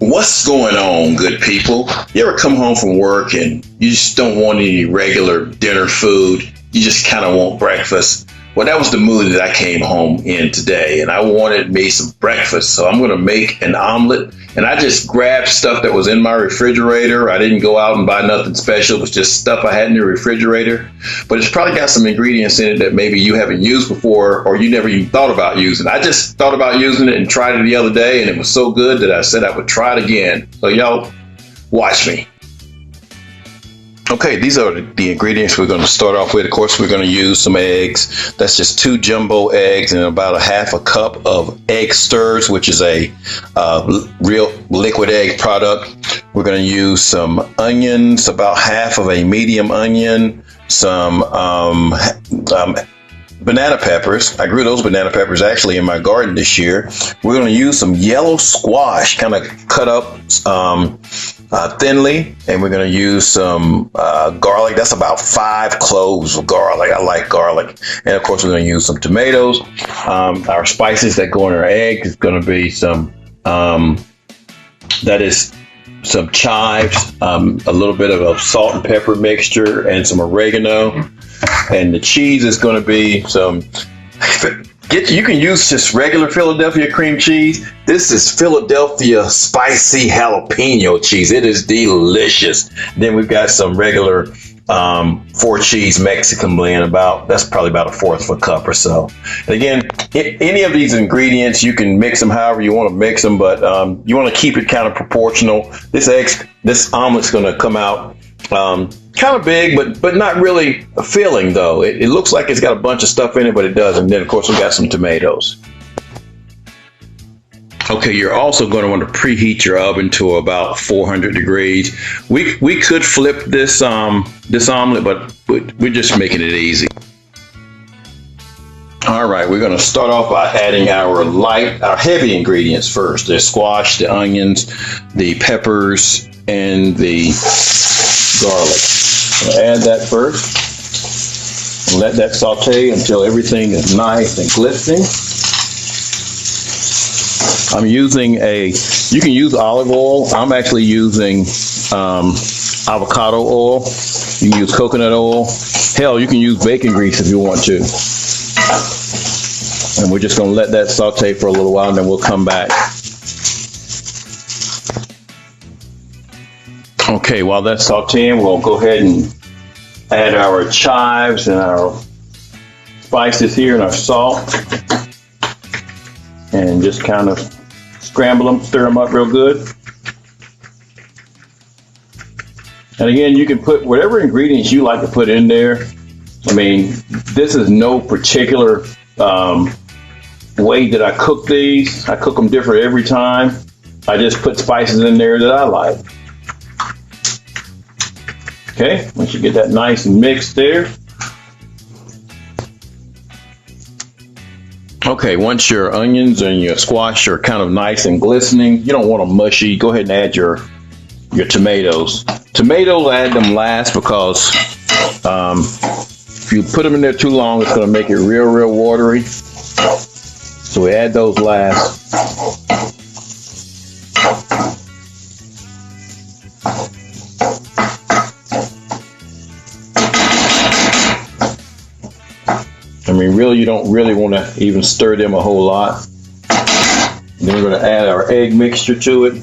What's going on, good people? You ever come home from work and you just don't want any regular dinner food? You just kind of want breakfast. Well, that was the mood that I came home in today, and I wanted me some breakfast. So I'm going to make an omelet, and I just grabbed stuff that was in my refrigerator. I didn't go out and buy nothing special. It was just stuff I had in the refrigerator, but it's probably got some ingredients in it that maybe you haven't used before or you never even thought about using. I just thought about using it and tried it the other day, and it was so good that I said I would try it again. So y'all watch me. Okay, these are the ingredients we're going to start off with. Of course, we're going to use some eggs. That's just 2 jumbo eggs and about a half a cup of egg stirs, which is a real liquid egg product. We're going to use some onions, about half of a medium onion, some banana peppers. I grew those banana peppers actually in my garden this year. We're going to use some yellow squash, kind of cut up thinly, and we're going to use some garlic. That's about 5 cloves of garlic. I like garlic. And of course, we're going to use some tomatoes. Our spices that go in our egg is going to be some some chives, a little bit of a salt and pepper mixture, and some oregano. And the cheese is going to be some. You can use just regular Philadelphia cream cheese. This is Philadelphia spicy jalapeno cheese. It is delicious. Then we've got some regular 4-cheese Mexican blend. That's probably about 1/4 of a cup or so. And again, any of these ingredients, you can mix them however you want to mix them, but you want to keep it kind of proportional. This omelet's going to come out kind of big, but not really filling though. It looks like it's got a bunch of stuff in it, but it doesn't. Then of course we got some tomatoes. Okay, you're also going to want to preheat your oven to about 400 degrees. We could flip this omelet, but we're just making it easy. All right, we're going to start off by adding our heavy ingredients first. The squash, the onions, the peppers, and the garlic. I'll add that first and let that saute until everything is nice and glistening. I'm using you can use olive oil. I'm actually using avocado oil. You can use coconut oil. Hell, you can use bacon grease if you want to. And we're just going to let that saute for a little while, and then we'll come back. Okay, while that's sauteing, we'll go ahead and add our chives and our spices here and our salt. And just kind of scramble them, stir them up real good. And again, you can put whatever ingredients you like to put in there. I mean, this is no particular way that I cook these. I cook them different every time. I just put spices in there that I like. Okay, once you get that nice and mixed there. Okay, once your onions and your squash are kind of nice and glistening, you don't want them mushy, go ahead and add your tomatoes. Tomatoes, add them last because if you put them in there too long, it's going to make it real watery. So we add those last. I mean, really, you don't really want to even stir them a whole lot. Then we're going to add our egg mixture to it.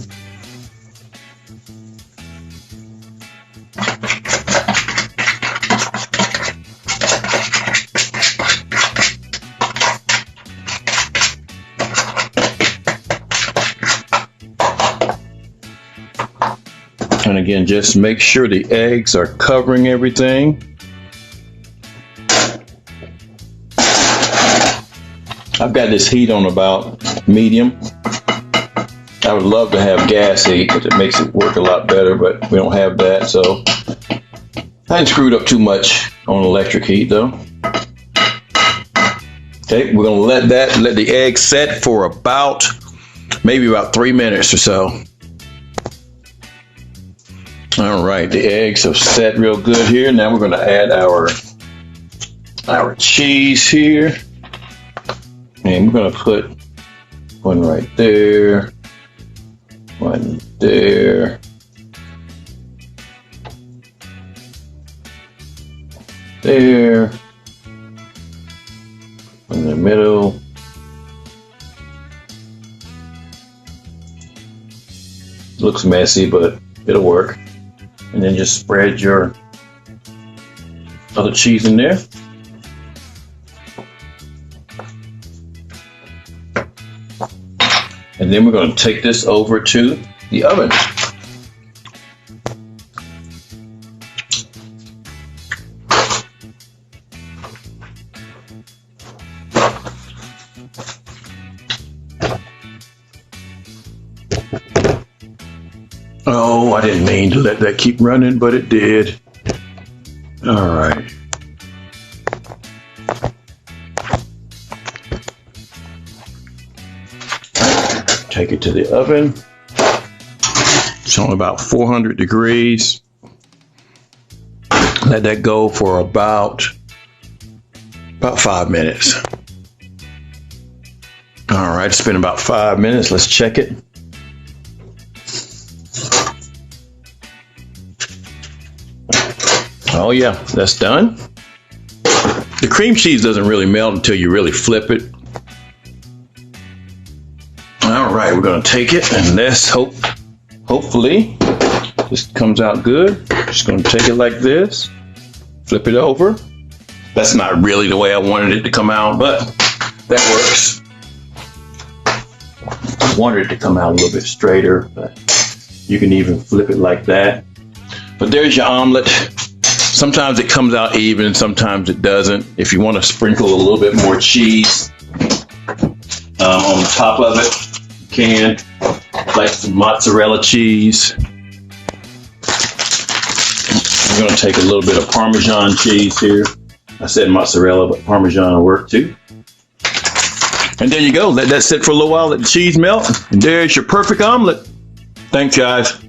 And again, just make sure the eggs are covering everything. I've got this heat on about medium. I would love to have gas heat because it makes it work a lot better, but we don't have that, so I ain't screwed up too much on electric heat though. Okay, we're gonna let the egg set for maybe about 3 minutes or so. All right, the eggs have set real good here. Now we're gonna add our cheese here. And we're going to put one right there. One there. There. In the middle. Looks messy, but it'll work. And then just spread your other cheese in there. And then we're going to take this over to the oven. Oh, I didn't mean to let that keep running, but it did. All right. Take it to the oven. It's only about 400 degrees. Let that go for about 5 minutes. All right, it's been about 5 minutes. Let's check it. Oh yeah, that's done. The cream cheese doesn't really melt until you really flip it. All right, we're gonna take it and hopefully this comes out good. Just gonna take it like this, flip it over. That's not really the way I wanted it to come out, but that works. I wanted it to come out a little bit straighter, but you can even flip it like that. But there's your omelet. Sometimes it comes out even, sometimes it doesn't. If you want to sprinkle a little bit more cheese on the top of it, you can. Like some mozzarella cheese. I'm going to take a little bit of Parmesan cheese here. I said mozzarella, but Parmesan will work too. And there you go. Let that sit for a little while, let the cheese melt. And there's your perfect omelet. Thanks, guys.